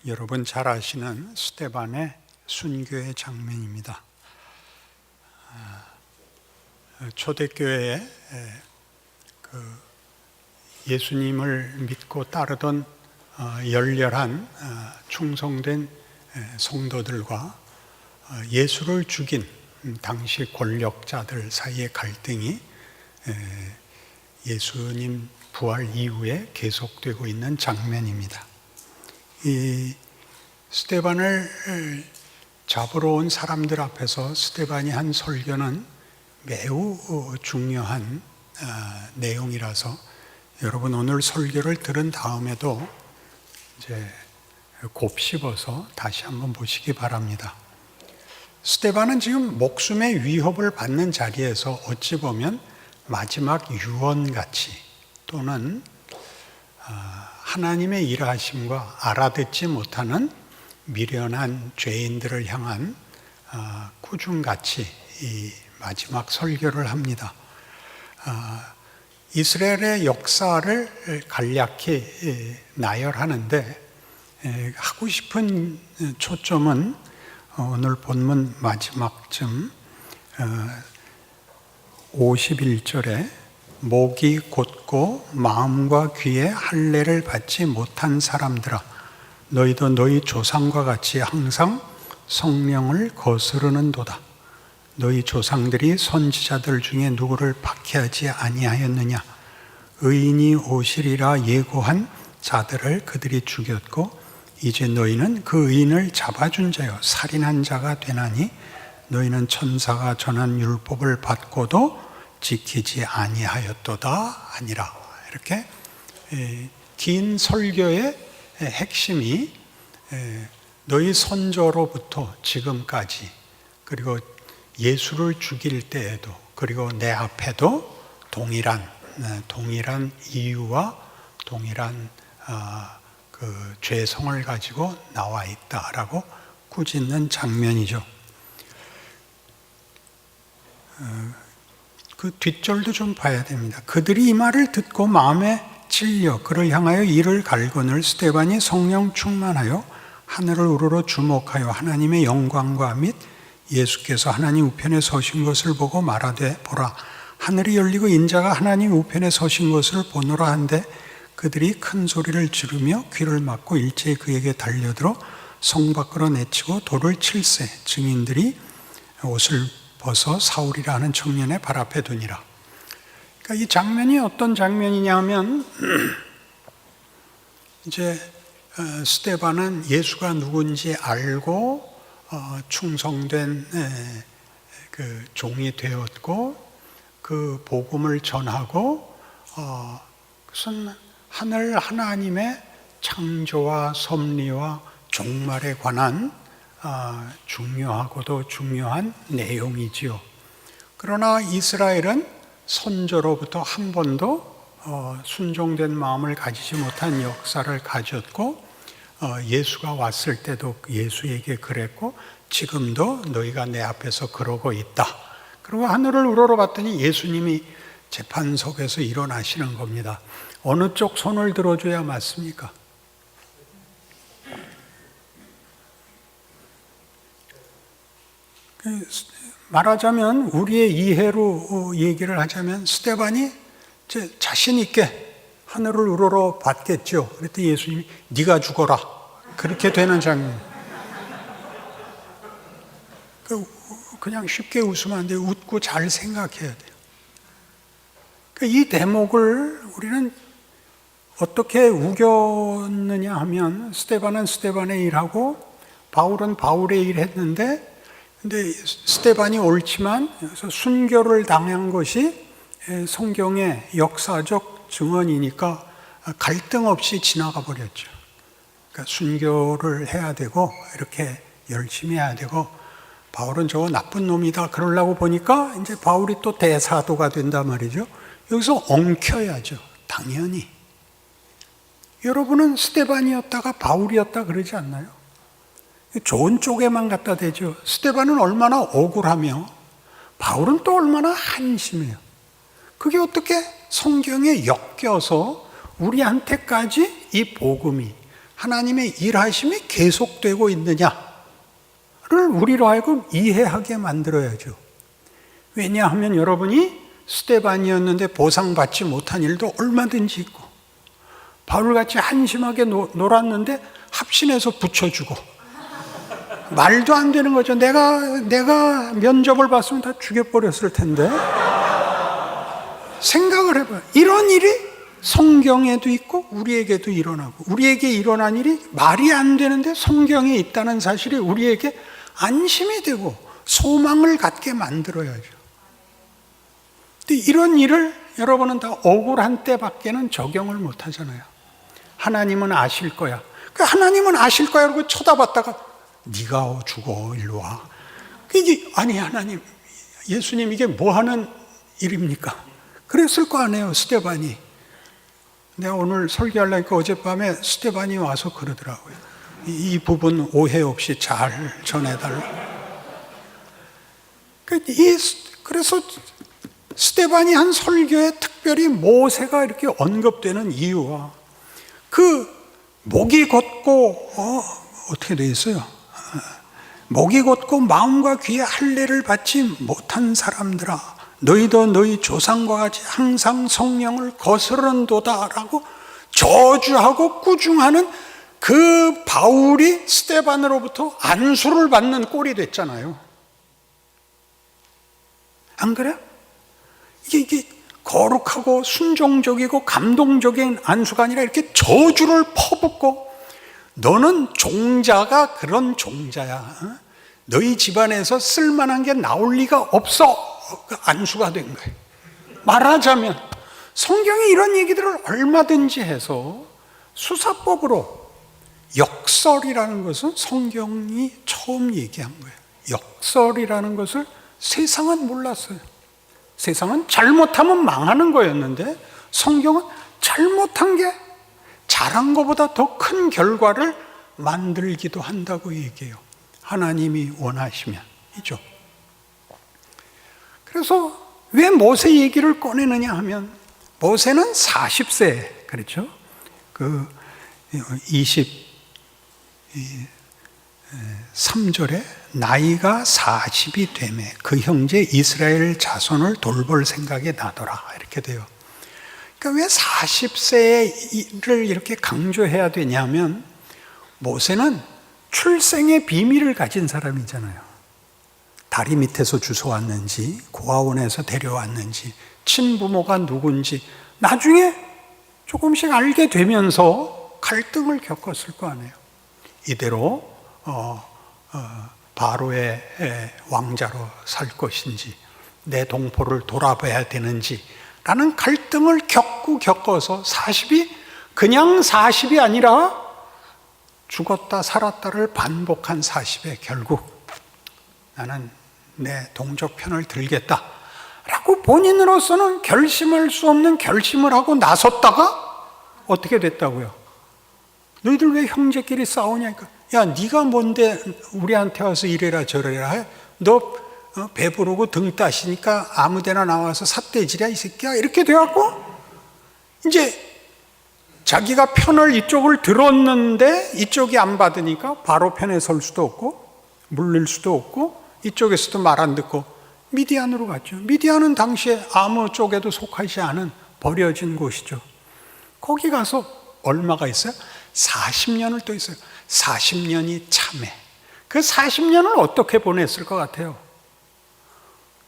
여러분 잘 아시는 스데반의 순교의 장면입니다. 초대교회에 예수님을 믿고 따르던 열렬한 충성된 성도들과 예수를 죽인 당시 권력자들 사이의 갈등이 예수님 부활 이후에 계속되고 있는 장면입니다. 이 스데반을 잡으러 온 사람들 앞에서 스데반이 한 설교는 매우 중요한 내용이라서 여러분 오늘 설교를 들은 다음에도 이제 곱씹어서 다시 한번 보시기 바랍니다. 스데반은 지금 목숨의 위협을 받는 자리에서 어찌 보면 마지막 유언같이 또는 하나님의 일하심과 알아듣지 못하는 미련한 죄인들을 향한 꾸중같이 이 마지막 설교를 합니다. 이스라엘의 역사를 간략히 나열하는데 하고 싶은 초점은 오늘 본문 마지막쯤 51절에 목이 곧고 마음과 귀에 할례를 받지 못한 사람들아 너희도 너희 조상과 같이 항상 성령을 거스르는도다. 너희 조상들이 선지자들 중에 누구를 박해하지 아니하였느냐. 의인이 오시리라 예고한 자들을 그들이 죽였고 이제 너희는 그 의인을 잡아준 자여 살인한 자가 되나니 너희는 천사가 전한 율법을 받고도 지키지 아니하였도다 아니라. 이렇게 긴 설교의 핵심이 너희 선조로부터 지금까지 그리고 예수를 죽일 때에도 그리고 내 앞에도 동일한 이유와 동일한 그 죄성을 가지고 나와 있다라고 꾸짖는 장면이죠. 그 뒷절도 좀 봐야 됩니다. 그들이 이 말을 듣고 마음에 찔려 그를 향하여 이를 갈거늘 스데반이 성령 충만하여 하늘을 우러러 주목하여 하나님의 영광과 및 예수께서 하나님 우편에 서신 것을 보고 말하되 보라 하늘이 열리고 인자가 하나님 우편에 서신 것을 보노라 한데 그들이 큰 소리를 지르며 귀를 막고 일제히 그에게 달려들어 성 밖으로 내치고 돌을 칠세 증인들이 옷을 벗어 사울이라 하는 청년의 발 앞에 두니라. 그러니까 이 장면이 어떤 장면이냐면 이제 스데반은 예수가 누군지 알고 충성된 그 종이 되었고 그 복음을 전하고 그것은 하늘 하나님의 창조와 섭리와 종말에 관한 중요하고도 중요한 내용이지요. 그러나 이스라엘은 선조로부터 한 번도 순종된 마음을 가지지 못한 역사를 가졌고 예수가 왔을 때도 예수에게 그랬고 지금도 너희가 내 앞에서 그러고 있다. 그리고 하늘을 우러러봤더니 예수님이 재판석에서 일어나시는 겁니다. 어느 쪽 손을 들어줘야 맞습니까? 말하자면 우리의 이해로 얘기를 하자면 스데반이 자신 있게 하늘을 우러러 봤겠죠. 그랬더니 예수님이 네가 죽어라. 그렇게 되는 장면. 그냥 쉽게 웃으면 안 돼요. 웃고 잘 생각해야 돼요. 이 대목을 우리는 어떻게 우겼느냐 하면 스데반은 스데반의 일하고 바울은 바울의 일 했는데 근데 스데반이 옳지만 여기서 순교를 당한 것이 성경의 역사적 증언이니까 갈등 없이 지나가 버렸죠. 그러니까 순교를 해야 되고 이렇게 열심히 해야 되고 바울은 저거 나쁜 놈이다 그러려고 보니까 이제 바울이 또 대사도가 된단 말이죠. 여기서 엉켜야죠. 당연히. 여러분은 스데반이었다가 바울이었다 그러지 않나요? 좋은 쪽에만 갖다 대죠. 스데반은 얼마나 억울하며 바울은 또 얼마나 한심해요. 그게 어떻게 성경에 엮여서 우리한테까지 이 복음이 하나님의 일하심이 계속되고 있느냐를 우리로 하여금 이해하게 만들어야죠. 왜냐하면 여러분이 스데반이었는데 보상받지 못한 일도 얼마든지 있고, 바울같이 한심하게 놀았는데 합신해서 붙여주고, 말도 안 되는 거죠. 내가 면접을 봤으면 다 죽여버렸을 텐데. 생각을 해봐요. 이런 일이 성경에도 있고 우리에게도 일어나고, 우리에게 일어난 일이 말이 안 되는데 성경에 있다는 사실이 우리에게 안심이 되고 소망을 갖게 만들어야죠. 근데 이런 일을 여러분은 다 억울한 때밖에는 적용을 못 하잖아요. 하나님은 아실 거야. 하나님은 아실 거야 그러고 쳐다봤다가 네가 죽어, 일로 와. 이게 아니, 하나님, 예수님, 이게 뭐 하는 일입니까? 그랬을 거 아니에요, 스데반이. 내가 오늘 설교하려니까 어젯밤에 스데반이 와서 그러더라고요. 이 부분 오해 없이 잘 전해달라. 그래서 스데반이 한 설교에 특별히 모세가 이렇게 언급되는 이유와 그 목이 곧고 어떻게 돼 있어요? 목이 곧고 마음과 귀에 할례를 받지 못한 사람들아, 너희도 너희 조상과 같이 항상 성령을 거스른도다 라고 저주하고 꾸중하는 그 바울이 스데반으로부터 안수를 받는 꼴이 됐잖아요. 안 그래요? 이게 거룩하고 순종적이고 감동적인 안수가 아니라 이렇게 저주를 퍼붓고, 너는 종자가 그런 종자야. 너희 집안에서 쓸만한 게 나올 리가 없어. 안수가 된 거예요. 말하자면 성경이 이런 얘기들을 얼마든지 해서 수사법으로, 역설이라는 것은 성경이 처음 얘기한 거예요. 역설이라는 것을 세상은 몰랐어요. 세상은 잘못하면 망하는 거였는데 성경은 잘못한 게 잘한 것보다 더 큰 결과를 만들기도 한다고 얘기해요. 하나님이 원하시면이죠. 그래서 왜 모세 얘기를 꺼내느냐 하면, 모세는 40세, 그렇죠? 그 23절에 나이가 40이 되매 그 형제 이스라엘 자손을 돌볼 생각이 나더라, 이렇게 돼요. 그러니까 왜 40세를 이렇게 강조해야 되냐면, 모세는 출생의 비밀을 가진 사람이잖아요. 다리 밑에서 주워왔는지, 고아원에서 데려왔는지, 친부모가 누군지 나중에 조금씩 알게 되면서 갈등을 겪었을 거 아니에요. 이대로 바로의 왕자로 살 것인지, 내 동포를 돌아봐야 되는지 라는 갈등을 겪어서 40이 그냥 40이 아니라 죽었다 살았다를 반복한 40에 결국 나는 내 동족편을 들겠다 라고 본인으로서는 결심할 수 없는 결심을 하고 나섰다가 어떻게 됐다고요? 너희들 왜 형제끼리 싸우냐니까. 야, 네가 뭔데 우리한테 와서 이래라 저래라 해? 너 배부르고 등 따시니까 아무데나 나와서 삿대질이야 이 새끼야, 이렇게 돼갖고 이제 자기가 편을 이쪽을 들었는데 이쪽이 안 받으니까 바로 편에 설 수도 없고 물릴 수도 없고 이쪽에서도 말 안 듣고 미디안으로 갔죠. 미디안은 당시에 아무 쪽에도 속하지 않은 버려진 곳이죠. 거기 가서 얼마가 있어요? 40년을 또 있어요. 40년이 참해. 그 40년을 어떻게 보냈을 것 같아요?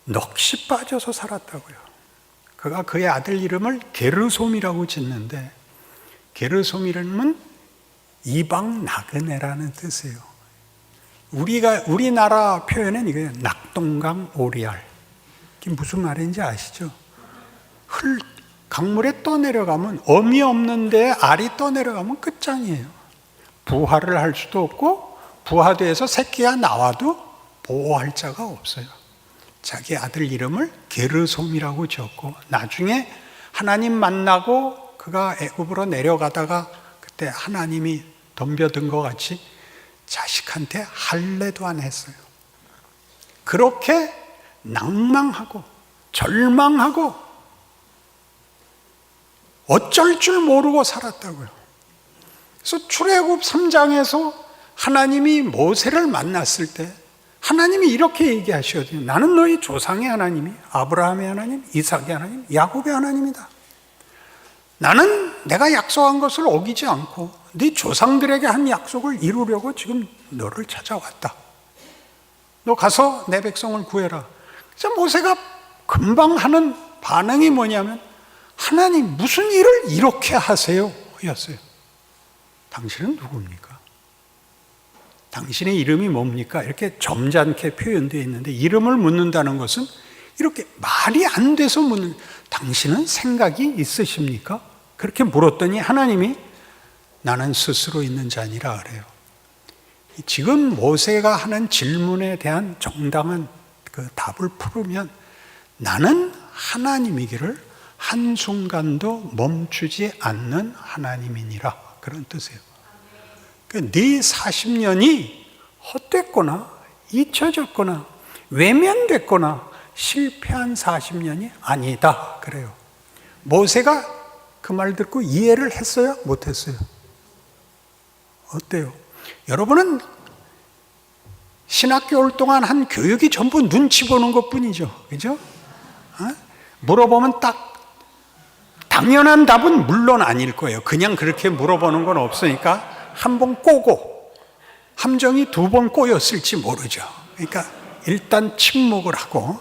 넋이 빠져서 살았다고요. 그가 그의 아들 이름을 게르솜이라고 짓는데, 게르솜이라는 이방 나그네라는 뜻이에요. 우리나라 표현은 이거예요. 낙동강 오리알. 이게 무슨 말인지 아시죠? 강물에 떠내려가면, 어미 없는데 알이 떠내려가면 끝장이에요. 부화를 할 수도 없고, 부화돼서 새끼가 나와도 보호할 자가 없어요. 자기 아들 이름을 게르솜이라고 지었고, 나중에 하나님 만나고 그가 애굽으로 내려가다가 그때 하나님이 덤벼든 것 같이 자식한테 할례도 안 했어요. 그렇게 낭망하고 절망하고 어쩔 줄 모르고 살았다고요. 그래서 출애굽 3장에서 하나님이 모세를 만났을 때 하나님이 이렇게 얘기하시거든요. 나는 너희 조상의 하나님이 아브라함의 하나님, 이삭의 하나님, 야곱의 하나님이다. 나는 내가 약속한 것을 어기지 않고 네 조상들에게 한 약속을 이루려고 지금 너를 찾아왔다. 너 가서 내 백성을 구해라. 그래서 모세가 금방 하는 반응이 뭐냐면 하나님 무슨 일을 이렇게 하세요? 였어요. 당신은 누굽니까? 당신의 이름이 뭡니까? 이렇게 점잖게 표현되어 있는데 이름을 묻는다는 것은 이렇게 말이 안 돼서 묻는, 당신은 생각이 있으십니까? 그렇게 물었더니 하나님이 나는 스스로 있는 자니라 그래요. 지금 모세가 하는 질문에 대한 정당한 그 답을 풀으면 나는 하나님이기를 한순간도 멈추지 않는 하나님이니라, 그런 뜻이에요. 네 40년이 헛됐거나 잊혀졌거나 외면됐거나 실패한 40년이 아니다 그래요. 모세가 그 말 듣고 이해를 했어요? 못했어요? 어때요? 여러분은 신학교일 동안 한 교육이 전부 눈치 보는 것 뿐이죠. 그죠? 물어보면 딱 당연한 답은 물론 아닐 거예요. 그냥 그렇게 물어보는 건 없으니까 한 번 꼬고 함정이 2번 꼬였을지 모르죠. 그러니까 일단 침묵을 하고,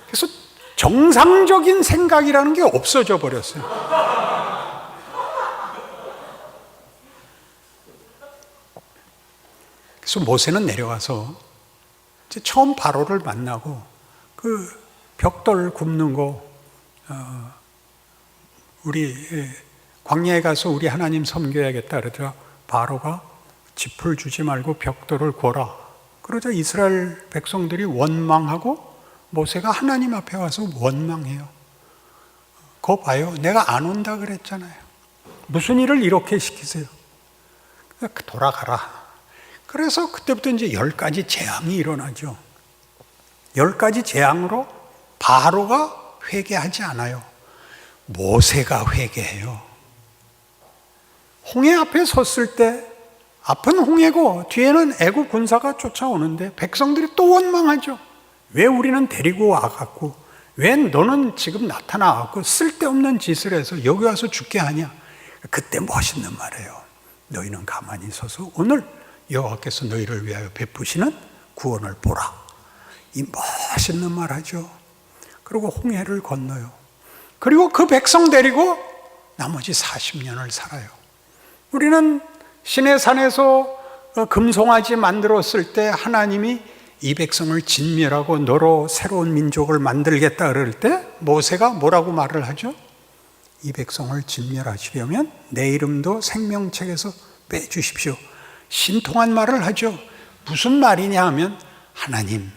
그래서 정상적인 생각이라는 게 없어져 버렸어요. 그래서 모세는 내려와서 이제 처음 바로를 만나고 그 벽돌 굽는 거, 우리 광야에 가서 우리 하나님 섬겨야겠다 그러더라. 바로가 짚을 주지 말고 벽돌을 궈라. 그러자 이스라엘 백성들이 원망하고 모세가 하나님 앞에 와서 원망해요. 그거 봐요. 내가 안 온다 그랬잖아요. 무슨 일을 이렇게 시키세요? 돌아가라. 그래서 그때부터 이제 10가지 재앙이 일어나죠. 10가지 재앙으로 바로가 회개하지 않아요. 모세가 회개해요. 홍해 앞에 섰을 때 앞은 홍해고 뒤에는 애국 군사가 쫓아오는데 백성들이 또 원망하죠. 왜 우리는 데리고 와갖고, 왜 너는 지금 나타나갖고 쓸데없는 짓을 해서 여기 와서 죽게 하냐. 그때 멋있는 말이에요. 너희는 가만히 서서 오늘 여호와께서 너희를 위하여 베푸시는 구원을 보라. 이 멋있는 말 하죠. 그리고 홍해를 건너요. 그리고 그 백성 데리고 나머지 40년을 살아요. 우리는 시내산에서 금송아지 만들었을 때 하나님이 이 백성을 진멸하고 너로 새로운 민족을 만들겠다 그럴 때 모세가 뭐라고 말을 하죠? 이 백성을 진멸하시려면 내 이름도 생명책에서 빼주십시오. 신통한 말을 하죠. 무슨 말이냐 하면 하나님,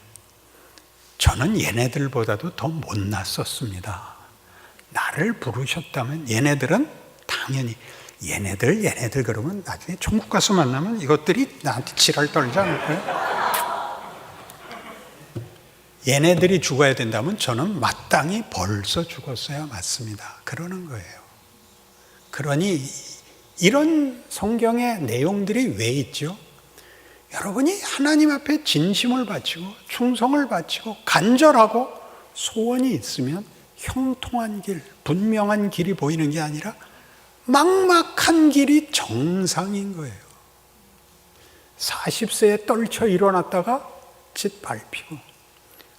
저는 얘네들보다도 더 못났었습니다. 나를 부르셨다면 얘네들은 당연히 얘네들 그러면 나중에 천국 가서 만나면 이것들이 나한테 지랄 떨지 않을까요? 얘네들이 죽어야 된다면 저는 마땅히 벌써 죽었어야 맞습니다. 그러는 거예요. 그러니 이런 성경의 내용들이 왜 있죠? 여러분이 하나님 앞에 진심을 바치고 충성을 바치고 간절하고 소원이 있으면 형통한 길, 분명한 길이 보이는 게 아니라 막막한 길이 정상인 거예요. 40세에 떨쳐 일어났다가 짓 밟히고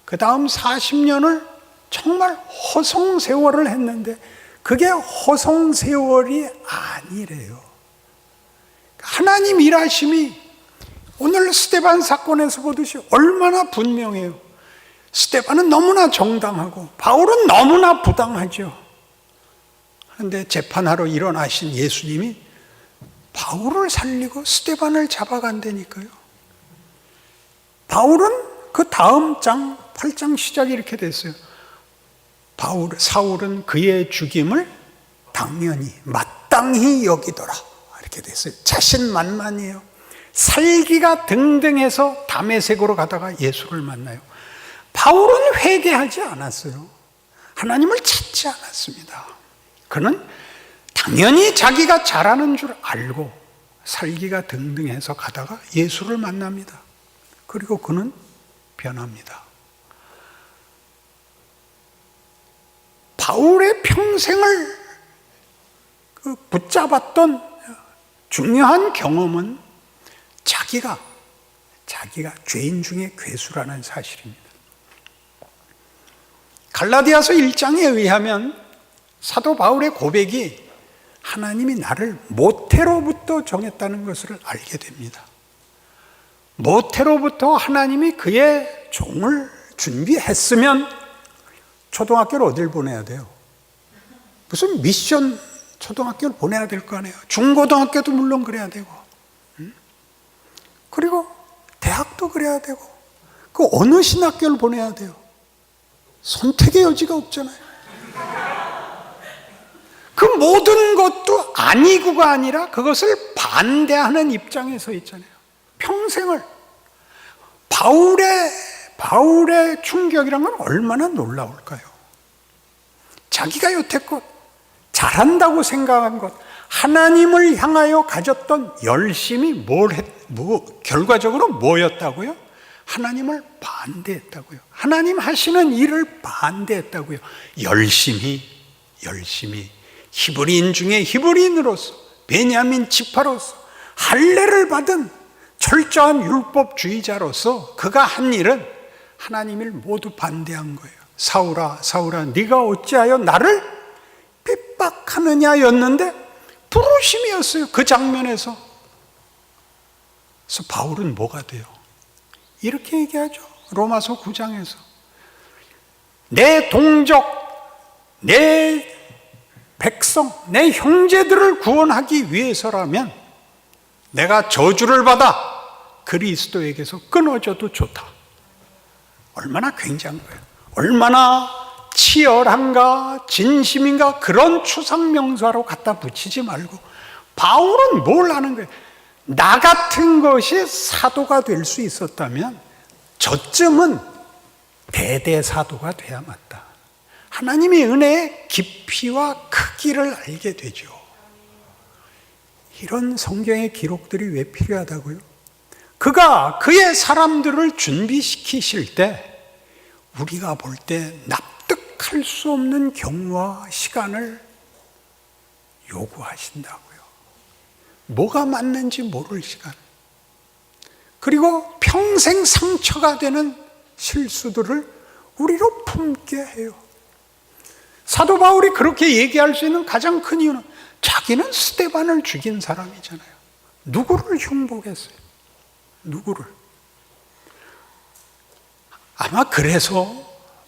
그 다음 40년을 정말 허송세월을 했는데 그게 허송세월이 아니래요. 하나님 일하심이 오늘 스데반 사건에서 보듯이 얼마나 분명해요. 스데반은 너무나 정당하고 바울은 너무나 부당하죠. 그런데 재판하러 일어나신 예수님이 바울을 살리고 스데반을 잡아간다니까요. 바울은 그 다음 장 8장 시작이 이렇게 됐어요. 사울은 그의 죽임을 당연히 마땅히 여기더라. 이렇게 됐어요. 자신만만이에요. 살기가 등등해서 다메섹으로 가다가 예수를 만나요. 바울은 회개하지 않았어요. 하나님을 찾지 않았습니다. 그는 당연히 자기가 잘하는 줄 알고 살기가 등등해서 가다가 예수를 만납니다. 그리고 그는 변합니다. 바울의 평생을 붙잡았던 중요한 경험은 자기가 죄인 중에 괴수라는 사실입니다. 갈라디아서 1장에 의하면 사도 바울의 고백이 하나님이 나를 모태로부터 정했다는 것을 알게 됩니다. 모태로부터 하나님이 그의 종을 준비했으면 초등학교를 어딜 보내야 돼요? 무슨 미션 초등학교를 보내야 될 거 아니에요? 중고등학교도 물론 그래야 되고, 그리고 대학도 그래야 되고, 그 어느 신학교를 보내야 돼요? 선택의 여지가 없잖아요. 그 모든 것도 아니고가 아니라 그것을 반대하는 입장에 서 있잖아요. 평생을. 바울의 충격이란 건 얼마나 놀라울까요? 자기가 여태껏 잘한다고 생각한 것, 하나님을 향하여 가졌던 열심이 결과적으로 뭐였다고요? 하나님을 반대했다고요. 하나님 하시는 일을 반대했다고요. 열심히 히브리인 중에 히브리인으로서, 베냐민 지파로서 할례를 받은 철저한 율법주의자로서 그가 한 일은 하나님을 모두 반대한 거예요. 사울아 네가 어찌하여 나를 핍박하느냐였는데 부르심이었어요. 그 장면에서. 그래서 바울은 뭐가 돼요? 이렇게 얘기하죠. 로마서 9장에서 내 동족, 내 백성, 내 형제들을 구원하기 위해서라면 내가 저주를 받아 그리스도에게서 끊어져도 좋다. 얼마나 굉장한 거예요. 얼마나 치열한가, 진심인가, 그런 추상명사로 갖다 붙이지 말고 바울은 뭘 하는 거예요? 나 같은 것이 사도가 될 수 있었다면 저쯤은 대대사도가 돼야 맞다. 하나님의 은혜의 깊이와 크기를 알게 되죠. 이런 성경의 기록들이 왜 필요하다고요? 그가 그의 사람들을 준비시키실 때 우리가 볼 때 납득할 수 없는 경우와 시간을 요구하신다고요. 뭐가 맞는지 모를 시간. 그리고 평생 상처가 되는 실수들을 우리로 품게 해요. 사도 바울이 그렇게 얘기할 수 있는 가장 큰 이유는 자기는 스데반을 죽인 사람이잖아요. 누구를 흉복했어요? 누구를? 아마 그래서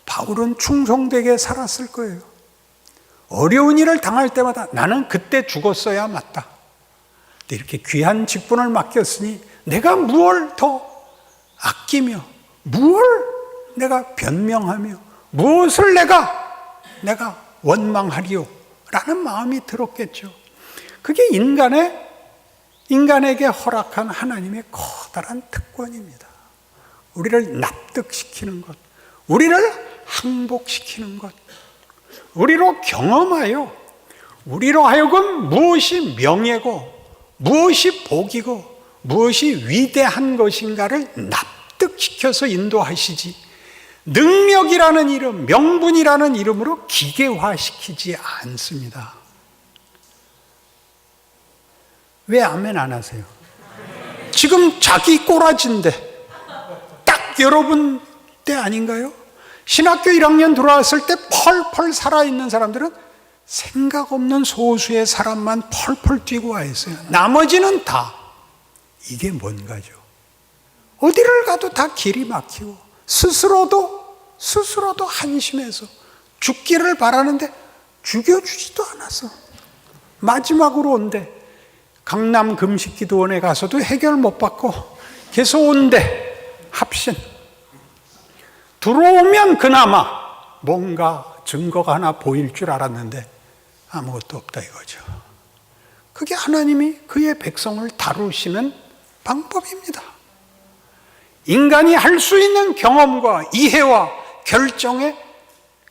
바울은 충성되게 살았을 거예요. 어려운 일을 당할 때마다 나는 그때 죽었어야 맞다. 이렇게 귀한 직분을 맡겼으니 내가 무엇을 더 아끼며 무엇을 내가 변명하며 무엇을 내가 원망하리요 라는 마음이 들었겠죠. 그게 인간에게 허락한 하나님의 커다란 특권입니다. 우리를 납득시키는 것, 우리를 항복시키는 것, 우리로 경험하여 우리로 하여금 무엇이 명예고 무엇이 복이고 무엇이 위대한 것인가를 납득시켜서 인도하시지, 능력이라는 이름, 명분이라는 이름으로 기계화시키지 않습니다. 왜 아멘 안 하세요? 지금 자기 꼬라지인데 딱 여러분 때 아닌가요? 신학교 1학년 들어왔을 때 펄펄 살아있는 사람들은 생각 없는 소수의 사람만 펄펄 뛰고 와 있어요. 나머지는 다 이게 뭔가죠? 어디를 가도 다 길이 막히고 스스로도 한심해서 죽기를 바라는데 죽여주지도 않았어. 마지막으로 온대. 강남 금식기도원에 가서도 해결 못 받고 계속 온대. 합신. 들어오면 그나마 뭔가 증거가 하나 보일 줄 알았는데 아무것도 없다 이거죠. 그게 하나님이 그의 백성을 다루시는 방법입니다. 인간이 할 수 있는 경험과 이해와 결정에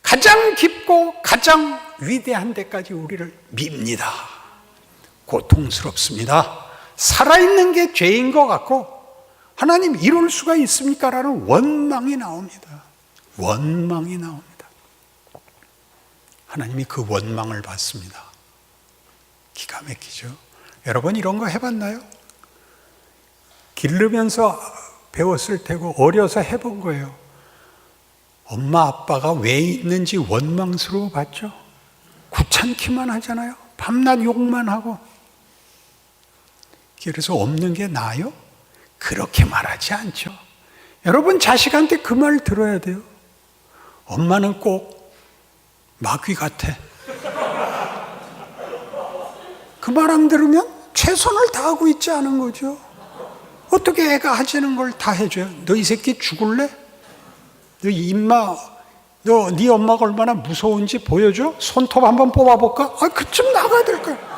가장 깊고 가장 위대한 데까지 우리를 밉니다. 고통스럽습니다. 살아있는 게 죄인 것 같고 하나님 이럴 수가 있습니까? 라는 원망이 나옵니다. 원망이 나옵니다. 하나님이 그 원망을 받습니다. 기가 막히죠. 여러분 이런 거 해봤나요? 기르면서 배웠을 테고 어려서 해본 거예요. 엄마 아빠가 왜 있는지 원망스러워 봤죠? 귀찮기만 하잖아요. 밤낮 욕만 하고. 그래서 없는 게 나아요? 그렇게 말하지 않죠. 여러분 자식한테 그 말 들어야 돼요. 엄마는 꼭 마귀 같아. 그 말 안 들으면 최선을 다하고 있지 않은 거죠. 어떻게 애가 하자는 걸 다 해줘요? 너 이 새끼 죽을래? 너 네 엄마가 얼마나 무서운지 보여줘? 손톱 한번 뽑아볼까? 그쯤 나가야 될 거야.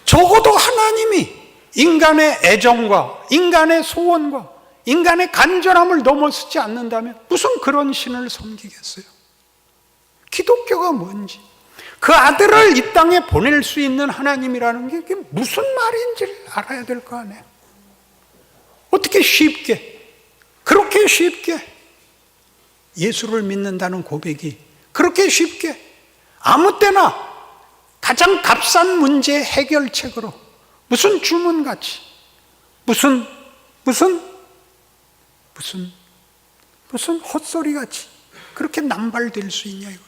적어도 하나님이 인간의 애정과 인간의 소원과 인간의 간절함을 넘어서지 않는다면 무슨 그런 신을 섬기겠어요? 기독교가 뭔지, 그 아들을 이 땅에 보낼 수 있는 하나님이라는 게 그게 무슨 말인지를 알아야 될 거 아니에요. 어떻게 쉽게, 그렇게 쉽게 예수를 믿는다는 고백이 그렇게 쉽게 아무 때나 가장 값싼 문제 해결책으로 무슨 주문같이 무슨 헛소리같이 그렇게 남발될 수 있냐 이거죠.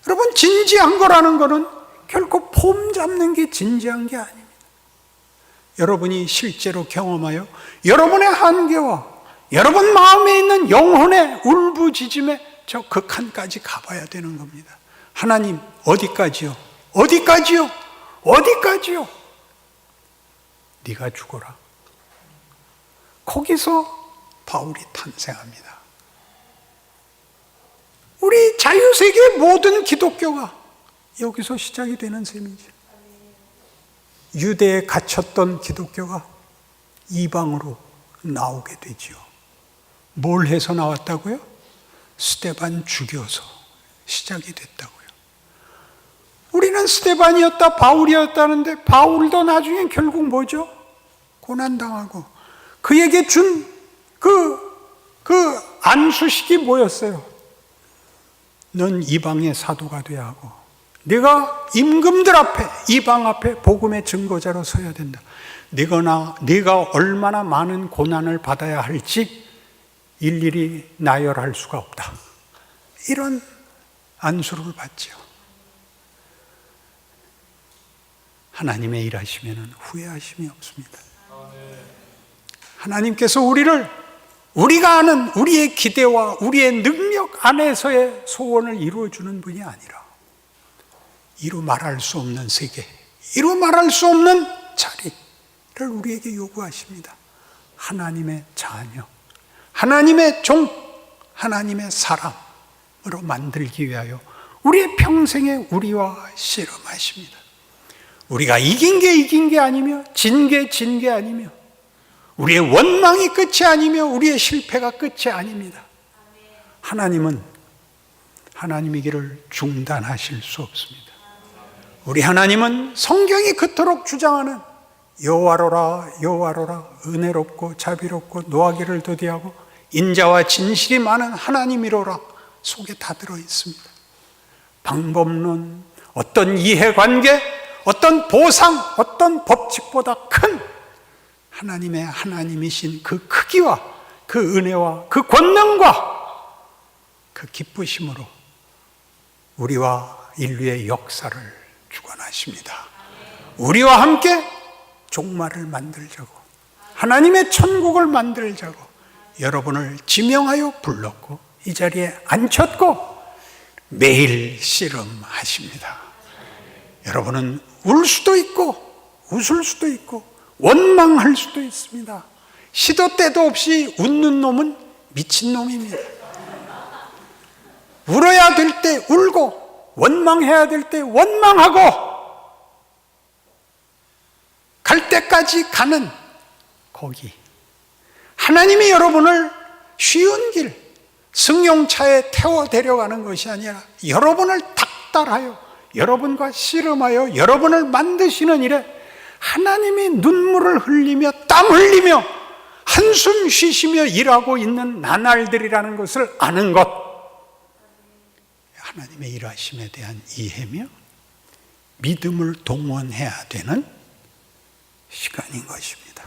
여러분 진지한 거라는 거는 결코 폼 잡는 게 진지한 게 아닙니다. 여러분이 실제로 경험하여 여러분의 한계와 여러분 마음에 있는 영혼의 울부짖음에 저 극한까지 가봐야 되는 겁니다. 하나님 어디까지요? 어디까지요? 어디까지요? 네가 죽어라. 거기서 바울이 탄생합니다. 우리 자유세계 모든 기독교가 여기서 시작이 되는 셈이죠. 유대에 갇혔던 기독교가 이방으로 나오게 되지요. 뭘 해서 나왔다고요? 스데반 죽여서 시작이 됐다고요. 우리는 스데반이었다 바울이었다는데 바울도 나중에 결국 뭐죠? 고난당하고 그에게 준 그 안수식이 뭐였어요? 넌 이방의 사도가 돼야 하고 네가 임금들 앞에 이방 앞에 복음의 증거자로 서야 된다. 네가 얼마나 많은 고난을 받아야 할지 일일이 나열할 수가 없다. 이런 안수를 받죠. 하나님의 일하시면 후회하심이 없습니다. 하나님께서 우리가 아는 우리의 기대와 우리의 능력 안에서의 소원을 이루어주는 분이 아니라 이루 말할 수 없는 세계, 이루 말할 수 없는 자리를 우리에게 요구하십니다. 하나님의 자녀, 하나님의 종, 하나님의 사람으로 만들기 위하여 우리의 평생에 우리와 씨름하십니다. 우리가 이긴 게 아니며 진 게 아니며 우리의 원망이 끝이 아니며 우리의 실패가 끝이 아닙니다. 하나님은 하나님의 길을 중단하실 수 없습니다. 우리 하나님은 성경이 그토록 주장하는 여호와로라 여호와로라 은혜롭고 자비롭고 노하기를 더디하고 인자와 진실이 많은 하나님이로라 속에 다 들어있습니다. 방법론, 어떤 이해관계, 어떤 보상, 어떤 법칙보다 큰 하나님이신 그 크기와 그 은혜와 그 권능과 그 기쁘심으로 우리와 인류의 역사를 주관하십니다. 우리와 함께 종말을 만들자고 하나님의 천국을 만들자고 여러분을 지명하여 불렀고 이 자리에 앉혔고 매일 씨름하십니다. 여러분은 울 수도 있고 웃을 수도 있고 원망할 수도 있습니다. 시도 때도 없이 웃는 놈은 미친놈입니다. 울어야 될 때 울고 원망해야 될 때 원망하고 갈 때까지 가는 거기 하나님이 여러분을 쉬운 길 승용차에 태워 데려가는 것이 아니라 여러분을 닥달하여 여러분과 씨름하여 여러분을 만드시는 일에 하나님이 눈물을 흘리며 땀 흘리며 한숨 쉬시며 일하고 있는 나날들이라는 것을 아는 것, 하나님의 일하심에 대한 이해며 믿음을 동원해야 되는 시간인 것입니다.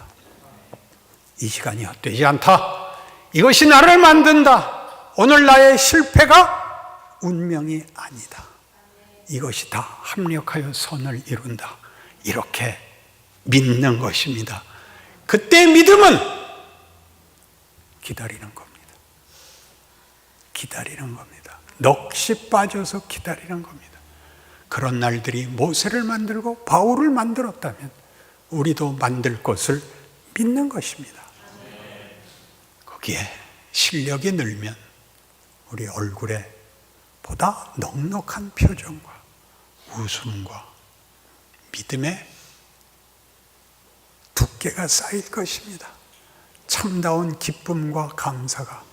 이 시간이 헛되지 않다. 이것이 나를 만든다. 오늘 나의 실패가 운명이 아니다. 이것이 다 합력하여 선을 이룬다. 이렇게 믿는 것입니다. 그때 믿음은 기다리는 겁니다. 기다리는 겁니다. 넋이 빠져서 기다리는 겁니다. 그런 날들이 모세를 만들고 바울을 만들었다면 우리도 만들 것을 믿는 것입니다. 거기에 실력이 늘면 우리 얼굴에 보다 넉넉한 표정과 웃음과 믿음의 두께가 쌓일 것입니다. 참다운 기쁨과 감사가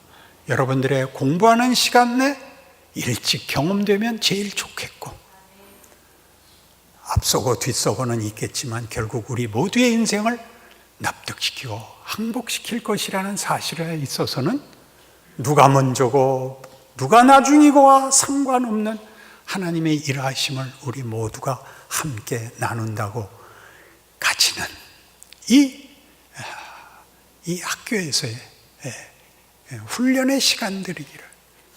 여러분들의 공부하는 시간 내 일찍 경험되면 제일 좋겠고, 앞서고 뒤서고는 있겠지만 결국 우리 모두의 인생을 납득시키고 항복시킬 것이라는 사실에 있어서는 누가 먼저고 누가 나중이고와 상관없는 하나님의 일하심을 우리 모두가 함께 나눈다고 가지는 이 학교에서의 훈련의 시간들이기를,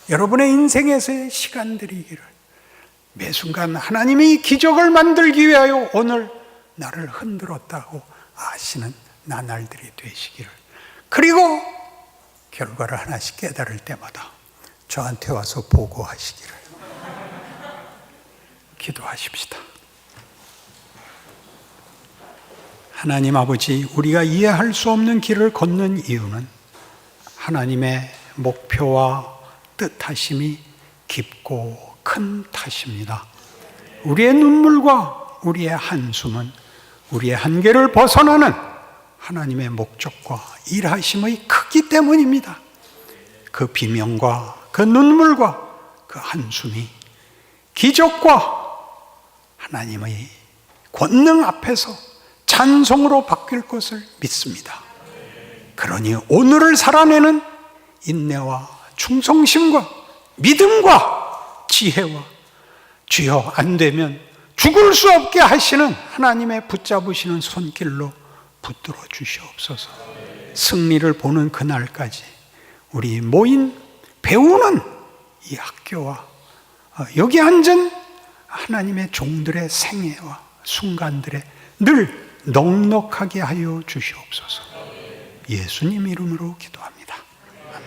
여러분의 인생에서의 시간들이기를, 매 순간 하나님이 기적을 만들기 위하여 오늘 나를 흔들었다고 아시는 나날들이 되시기를, 그리고 결과를 하나씩 깨달을 때마다 저한테 와서 보고하시기를 기도하십시다. 하나님 아버지, 우리가 이해할 수 없는 길을 걷는 이유는 하나님의 목표와 뜻하심이 깊고 큰 탓입니다. 우리의 눈물과 우리의 한숨은 우리의 한계를 벗어나는 하나님의 목적과 일하심의 크기 때문입니다. 그 비명과 그 눈물과 그 한숨이 기적과 하나님의 권능 앞에서 찬송으로 바뀔 것을 믿습니다. 그러니 오늘을 살아내는 인내와 충성심과 믿음과 지혜와, 주여 안 되면 죽을 수 없게 하시는 하나님의 붙잡으시는 손길로 붙들어 주시옵소서. 승리를 보는 그날까지 우리 모인 배우는 이 학교와 여기 앉은 하나님의 종들의 생애와 순간들에 늘 넉넉하게 하여 주시옵소서. 예수님 이름으로 기도합니다. 아멘.